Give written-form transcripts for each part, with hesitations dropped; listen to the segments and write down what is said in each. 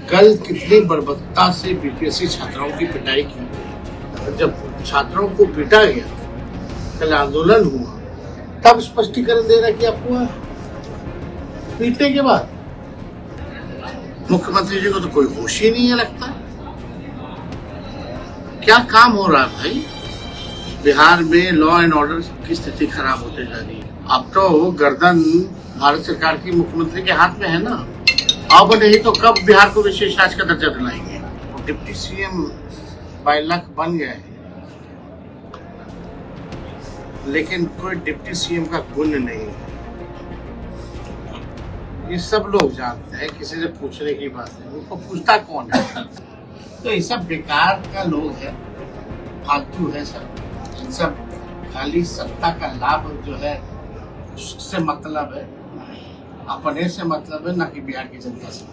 कल कितनी बर्बरता से बीपीएससी छात्राओं की पिटाई की गई। जब छात्रों को पीटा गया, कल आंदोलन हुआ, तब स्पष्टीकरण दे रहा कि आपको पीटने के बाद मुख्यमंत्री जी को तो कोई होश ही नहीं है लगता। क्या काम हो रहा है भाई? बिहार में लॉ एंड ऑर्डर की स्थिति खराब होते जा रही है। अब तो गर्दन भारत सरकार की मुख्यमंत्री के हाथ में है ना। अब नहीं तो कब बिहार को विशेष राज्य का दर्जा दिलाएंगे। डिप्टी सीएम बाय लक बन गए हैं, लेकिन कोई डिप्टी सीएम का गुण नहीं है। ये सब लोग जानते हैं, किसी से पूछने की बात है। उनको पूछता कौन है? तो ये सब बेकार का लोग है, फालतू है सब। इन सब खाली सत्ता का लाभ जो है उससे मतलब है, अपने से मतलब है, ना कि बिहार की जनता से।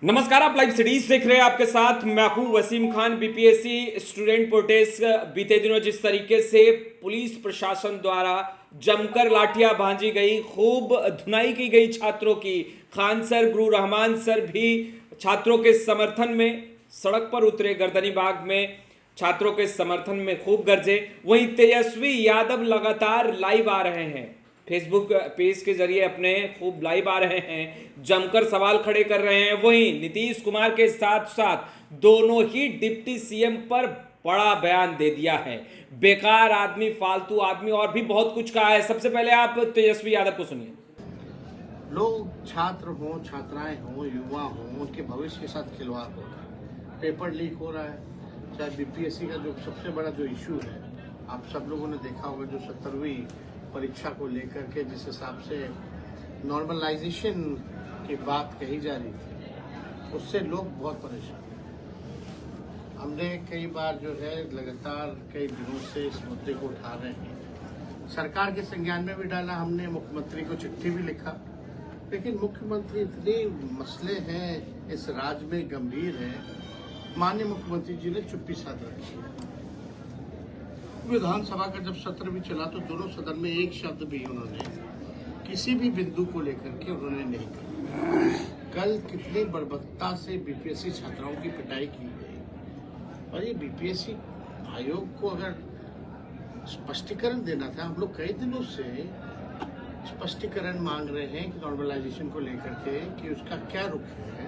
नमस्कार, आप लाइव सिटीज देख रहे हैं। आपके साथ मैं हूं Wasim Khan. BPSC student protest बीते दिनों जिस तरीके से पुलिस प्रशासन द्वारा जमकर लाठियां भांजी गई, खूब धुनाई की गई छात्रों की। खान सर, गुरु रहमान सर भी छात्रों के समर्थन में सड़क पर उतरे। गर्दनी बाग में छात्रों के समर्थन में खूब गरजे। वहीं तेजस्वी यादव लगातार लाइव आ रहे हैं, फेसबुक पेज के जरिए अपने खूब लाइव आ रहे हैं, जमकर सवाल खड़े कर रहे हैं। वहीं नीतीश कुमार के साथ साथ दोनों ही डिप्टी सीएम पर बड़ा बयान दे दिया है। बेकार आदमी, फालतू आदमी और भी बहुत कुछ कहा है। सबसे पहले आप तेजस्वी यादव को सुनिए। लोग छात्र हों, छात्राएं हों, युवा हों, उनके भविष्य के साथ खिलवाड़ हो रहा है। पेपर लीक हो रहा है। चाहे बीपीएससी का जो सबसे बड़ा जो इशू है, आप सब लोगों ने देखा होगा, जो 17वीं परीक्षा को लेकर के जिस हिसाब से नॉर्मलाइजेशन की बात कही जा रही थी, उससे लोग बहुत परेशान हैं। हमने कई बार जो है लगातार कई दिनों से इस मुद्दे को उठा रहे हैं। सरकार के संज्ञान में भी डाला हमने, मुख्यमंत्री को चिट्ठी भी लिखा, लेकिन मुख्यमंत्री इतने मसले हैं इस राज्य में गंभीर है, माननीय मुख्यमंत्री जी ने चुप्पी साध रखी है। विधानसभा का जब सत्र भी चला तो दोनों सदन में एक शब्द भी उन्होंने किसी भी बिंदु को लेकर के उन्होंने नहीं कहा। कल कितनी बर्बरता से बीपीएससी छात्राओं की पिटाई की गई, और ये बीपीएससी आयोग को अगर स्पष्टीकरण देना था। हम लोग कई दिनों से स्पष्टीकरण मांग रहे हैं कि नॉर्मलाइजेशन को लेकर के कि उसका क्या रुख है,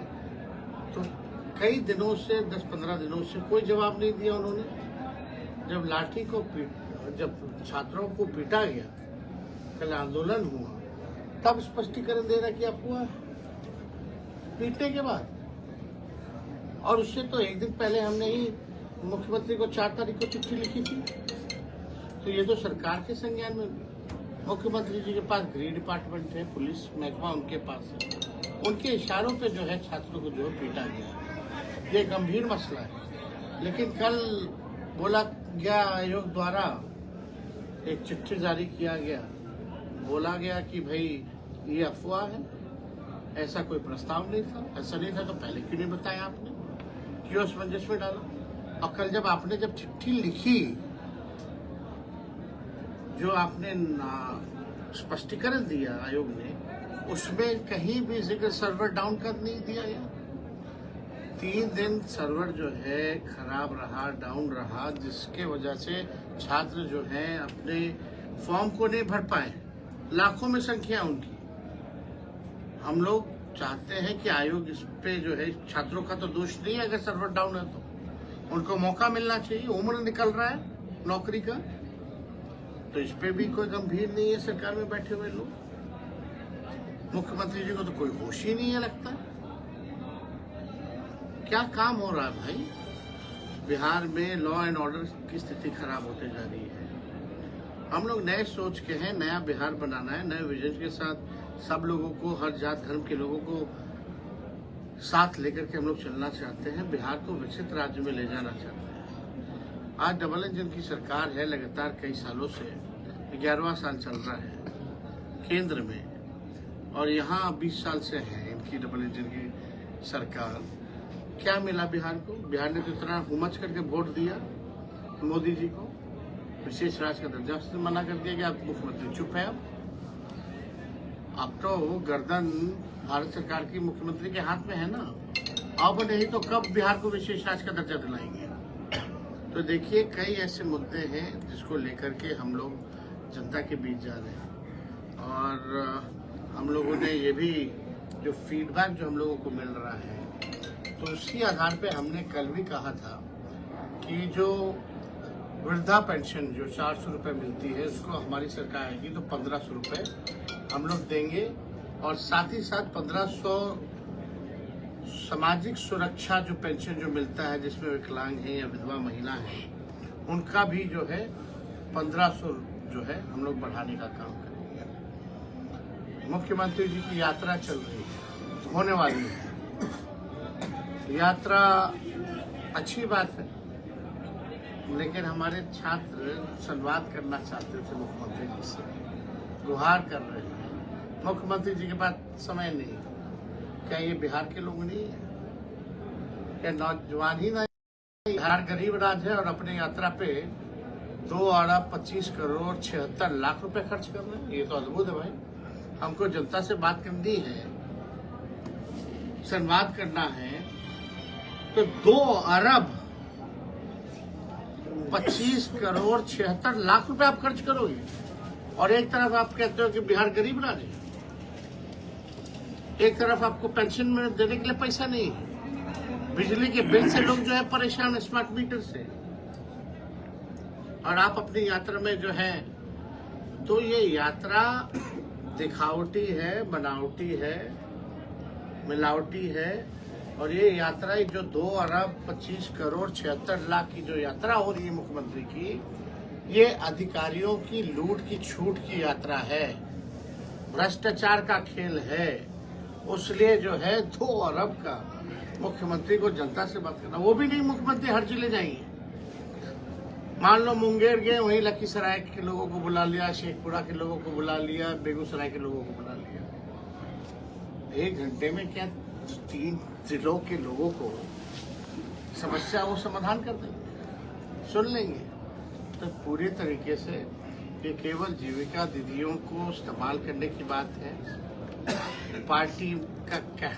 तो कई दिनों से 10-15 दिनों से कोई जवाब नहीं दिया उन्होंने। जब लाठी को जब छात्रों को पीटा गया, कल आंदोलन हुआ, तब स्पष्टीकरण दे रहा कि आपको पीटने के बाद। और उससे तो एक दिन पहले हमने ही मुख्यमंत्री को 4 तारीख को चिट्ठी लिखी थी। तो ये तो सरकार के संज्ञान में, मुख्यमंत्री जी के पास गृह डिपार्टमेंट है, पुलिस महकमा उनके पास है, उनके इशारों पे जो है छात्रों को जो पीटा गया। ये गंभीर मसला है। लेकिन कल बोला गया, आयोग द्वारा एक चिट्ठी जारी किया गया, बोला गया कि भाई ये अफवाह है, ऐसा कोई प्रस्ताव नहीं था। ऐसा नहीं था तो पहले क्यों नहीं बताया आपने, क्यों असमंजस में डाला? और कल जब आपने चिट्ठी लिखी, जो आपने स्पष्टीकरण दिया आयोग ने, उसमें कहीं भी जिक्र सर्वर डाउन कर नहीं दिया गया। 3 दिन सर्वर जो है खराब रहा, डाउन रहा, जिसके वजह से छात्र जो हैं अपने फॉर्म को नहीं भर पाए। लाखों में संख्या उनकी। हम लोग चाहते हैं कि आयोग इस पे जो है, छात्रों का तो दोष नहीं है अगर सर्वर डाउन है तो उनको मौका मिलना चाहिए। उम्र निकल रहा है नौकरी का, तो इस पे भी कोई गंभीर नहीं है सरकार में बैठे हुए लोग। मुख्यमंत्री जी को तो कोई होश ही नहीं है लगता। क्या काम हो रहा है भाई? बिहार में लॉ एंड ऑर्डर की स्थिति खराब होते जा रही है। हम लोग नए सोच के हैं, नया बिहार बनाना है, नए विजन के साथ सब लोगों को, हर जात धर्म के लोगों को साथ लेकर के हम लोग चलना चाहते हैं। बिहार को विकसित राज्य में ले जाना चाहते हैं। आज डबल इंजन की सरकार है, लगातार कई सालों से 11वां साल चल रहा है केंद्र में, और यहाँ 20 साल से है इनकी डबल इंजन की सरकार। क्या मिला बिहार को? बिहार ने तो इतना हुमच करके वोट दिया मोदी जी को, विशेष राज्य का दर्जा से मना कर दिया कि आप मुख्यमंत्री चुप है। अब तो गर्दन भारत सरकार की मुख्यमंत्री के हाथ में है ना। अब नहीं तो कब बिहार को विशेष राज्य का दर्जा दिलाएंगे। तो देखिए कई ऐसे मुद्दे हैं जिसको लेकर के हम लोग जनता के बीच जा रहे हैं, और हम लोगों ने ये भी जो फीडबैक जो हम लोगों को मिल रहा है, तो उसी आधार पे हमने कल भी कहा था कि जो वृद्धा पेंशन जो 400 रुपये मिलती है उसको हमारी सरकार आएगी तो 1500 रुपये हम लोग देंगे, और साथ ही साथ 1500 सामाजिक सुरक्षा जो पेंशन जो मिलता है जिसमें विकलांग हैं या विधवा महिला हैं उनका भी जो है 1500 जो है हम लोग बढ़ाने का काम करेंगे। मुख्यमंत्री जी की यात्रा चल रही है, होने वाली है यात्रा, अच्छी बात है, लेकिन हमारे छात्र संवाद करना चाहते थे मुख्यमंत्री जी से, गुहार कर रहे हैं। मुख्यमंत्री जी के पास समय नहीं। क्या ये बिहार के लोग नहीं है? क्या नौजवान ही नहीं? बिहार गरीब राज्य है और अपने यात्रा पे 2 अरब 25 करोड़ 76 लाख रुपए खर्च कर रहे हैं। ये तो अद्भुत है भाई। हमको जनता से बात करनी है, संवाद करना है, तो 2 अरब 25 करोड़ 76 लाख रुपए आप खर्च करोगे, और एक तरफ आप कहते हो कि बिहार गरीब राज्य है, एक तरफ आपको पेंशन में देने के लिए पैसा नहीं है, बिजली के बिल से लोग जो है परेशान, स्मार्ट मीटर से, और आप अपनी यात्रा में जो है, तो ये यात्रा दिखावटी है, बनावटी है, मिलावटी है। और ये यात्रा जो 2 अरब 25 करोड़ 76 लाख की जो यात्रा हो रही है मुख्यमंत्री की, ये अधिकारियों की लूट की छूट की यात्रा है, भ्रष्टाचार का खेल है। उसलिए जो है 2 अरब का मुख्यमंत्री को जनता से बात करना, वो भी नहीं मुख्यमंत्री हर जिले जाएंगे। मान लो मुंगेर गए, वहीं लखीसराय के लोगों को बुला लिया, शेखपुरा के लोगों को बुला लिया, बेगूसराय के लोगों को बुला लिया। 1 घंटे में क्या 3 जिलों के लोगों को समस्या वो समाधान कर देंगे, सुन लेंगे। तो पूरी तरीके से ये केवल जीविका दीदियों को इस्तेमाल करने की बात है। पार्टी का क्या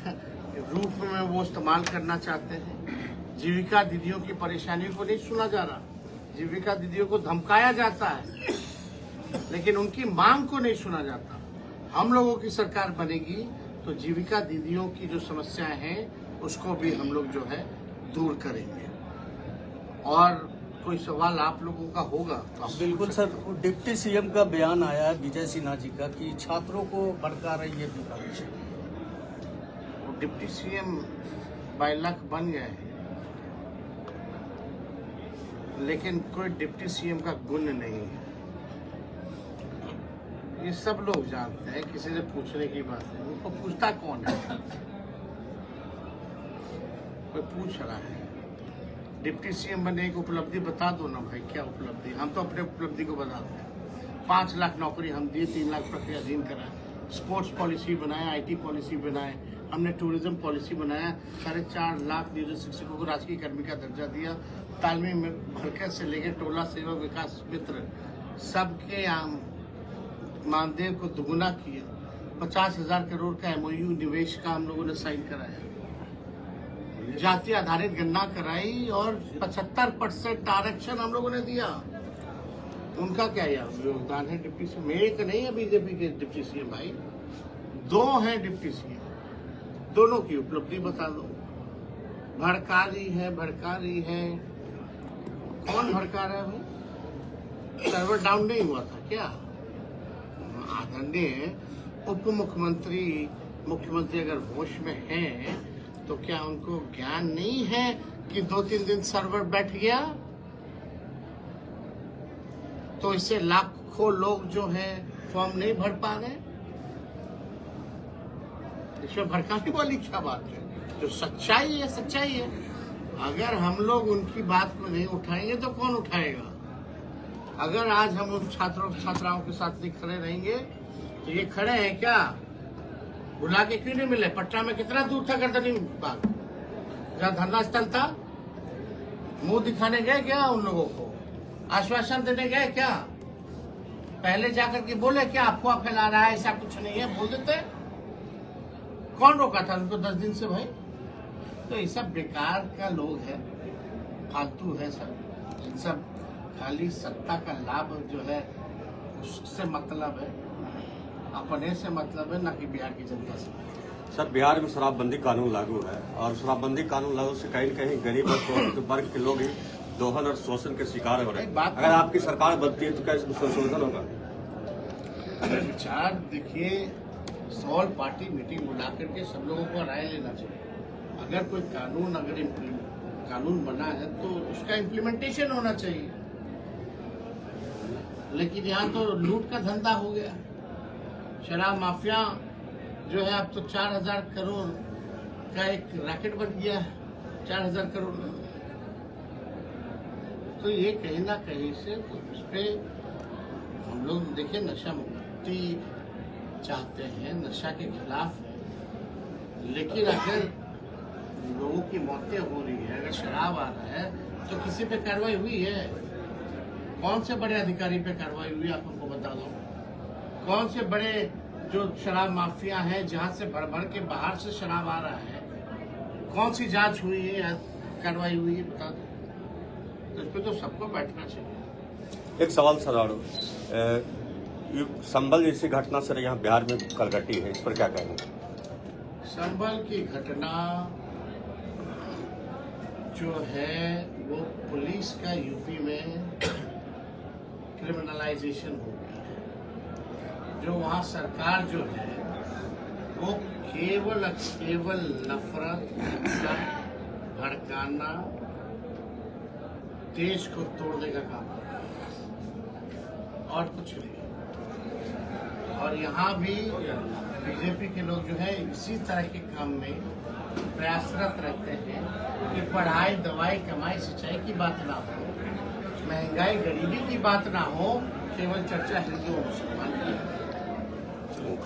रूप में वो इस्तेमाल करना चाहते हैं। जीविका दीदियों की परेशानियों को नहीं सुना जा रहा, जीविका दीदियों को धमकाया जाता है, लेकिन उनकी मांग को नहीं सुना जाता। हम लोगों की सरकार बनेगी तो जीविका दीदियों की जो समस्याएं हैं उसको भी हम लोग जो है दूर करेंगे। और कोई सवाल आप लोगों का होगा तो आप बिल्कुल सर, डिप्टी सीएम का बयान आया है विजय सिन्हा जी का कि छात्रों को भड़का रही है विपक्ष। डिप्टी सीएम बाय लक बन गए हैं, लेकिन कोई डिप्टी सीएम का गुण नहीं है, ये सब लोग जानते हैं। किसी से पूछने की बात है, उनको पूछता कौन है? कोई पूछ रहा है डिप्टी सीएम बनने की उपलब्धि बता दो ना भाई, क्या उपलब्धि? हम तो अपने उपलब्धि को बताते हैं। 5 लाख नौकरी हम दिए, 3 लाख प्रक्रिया अधीन कराए, स्पोर्ट्स पॉलिसी बनाए, IT पॉलिसी बनाए, हमने टूरिज्म पॉलिसी बनाया, 4.5 लाख नियोजित शिक्षकों को राजकीय कर्मी का दर्जा दिया, तालमी में भरकर से लेकर टोला सेवा विकास मित्र सबके मानदेय को दुगुना किया, 50,000 करोड़ का MOU निवेश का हम लोगों ने साइन कराया, जाति आधारित गणना कराई, और 75% आरक्षण हम लोगों ने दिया। उनका क्या योगदान है डिप्टी सीएम? एक नहीं है बीजेपी के डिप्टी सीएम भाई, 2 हैं डिप्टी सीएम, दोनों की उपलब्धि बता दो। भड़का रही है, कौन भड़का रहा है भाई? सर्वर डाउन नहीं हुआ था क्या? आदरणीय उप मुख्यमंत्री अगर होश में हैं तो क्या उनको ज्ञान नहीं है कि 2-3 दिन सर्वर बैठ गया तो इससे लाखों लोग जो है फॉर्म नहीं भर पा रहे? इसमें भड़काने वाली क्या बात है? जो सच्चाई है सच्चाई है। अगर हम लोग उनकी बात को नहीं उठाएंगे तो कौन उठाएगा? अगर आज हम उन छात्राओं के साथ नहीं खड़े रहेंगे तो ये खड़े हैं क्या? बुला के क्यों नहीं मिले? पटना में कितना दूर था गर्दनी बाग, जहाँ धरना स्थल था? मुंह दिखाने गए क्या उन लोगों को? आश्वासन देने गए क्या? पहले जाकर के बोले क्या अफवाह फैला रहा है, ऐसा कुछ नहीं है, बोल देते। कौन रोका था उनको 10 दिन से भाई? तो ये सब बेकार का लोग है, फालतू है सब। इन सब खाली सत्ता का लाभ जो है उससे मतलब है, अपने से मतलब है, ना कि बिहार की जनता से। सर, बिहार में शराबबंदी कानून लागू है और शराबबंदी कानून लागू से कहीं न कहीं गरीब और शोषित वर्ग के लोग ही दोहन और शोषण के शिकार हो रहे हैं। अगर आपकी सरकार बनती है तो क्या इसमें संशोधन होगा? विचार देखिए, सॉल पार्टी मीटिंग बुला करके सब लोगों को राय लेना चाहिए। अगर कोई कानून बना है तो उसका इम्प्लीमेंटेशन होना चाहिए। लेकिन यहाँ तो लूट का धंधा हो गया। शराब माफिया जो है अब तो 4000 करोड़ का एक रैकेट बन गया है, 4000 करोड़ का। तो ये कहीं ना कहीं से उस पे हम लोग देखिए नशा मुक्ति चाहते हैं, नशा के खिलाफ है। लेकिन अगर लोगों की मौतें हो रही है, अगर शराब आ रहा है तो किसी पे कार्रवाई हुई है? कौन से बड़े अधिकारी पे कार्रवाई हुई आप हमको बता दो। कौन से बड़े जो शराब माफिया हैं जहां से भर भर के बाहर से शराब आ रहा है, कौन सी जांच हुई है या कार्रवाई हुई है, बता दो। तो इस पे तो सबको बैठना चाहिए। एक सवाल सर, और संभल जैसी घटना सर यहाँ बिहार में कल घटी है, इस पर क्या कहेंगे? संभल की घटना जो है वो पुलिस का यूपी में क्रिमिनलाइजेशन हो गया है। जो वहाँ सरकार जो है वो केवल नफरत, भड़काना, देश को तोड़ने का काम कर रहा है और कुछ नहीं। और यहाँ भी बीजेपी के लोग जो है इसी तरह के काम में प्रयासरत रहते हैं कि पढ़ाई, दवाई, कमाई, सिंचाई की बात ना हो, महंगाई, गरीबी की बात ना हो, केवल चर्चा हिंदू और मुसलमान की।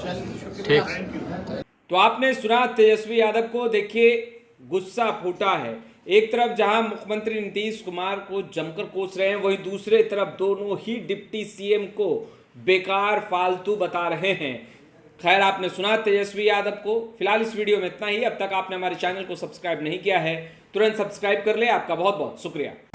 चलिए, शुक्रिया। तो आपने सुना तेजस्वी यादव को। देखिए, गुस्सा फूटा है। एक तरफ जहां मुख्यमंत्री नीतीश कुमार को जमकर कोस रहे हैं, वहीं दूसरे तरफ दोनों ही डिप्टी सीएम को बेकार, फालतू बता रहे हैं। खैर, आपने सुना तेजस्वी यादव को। फिलहाल इस वीडियो में इतना ही। अब तक आपने हमारे चैनल को सब्सक्राइब नहीं किया है, तुरंत सब्सक्राइब कर ले। आपका बहुत बहुत शुक्रिया।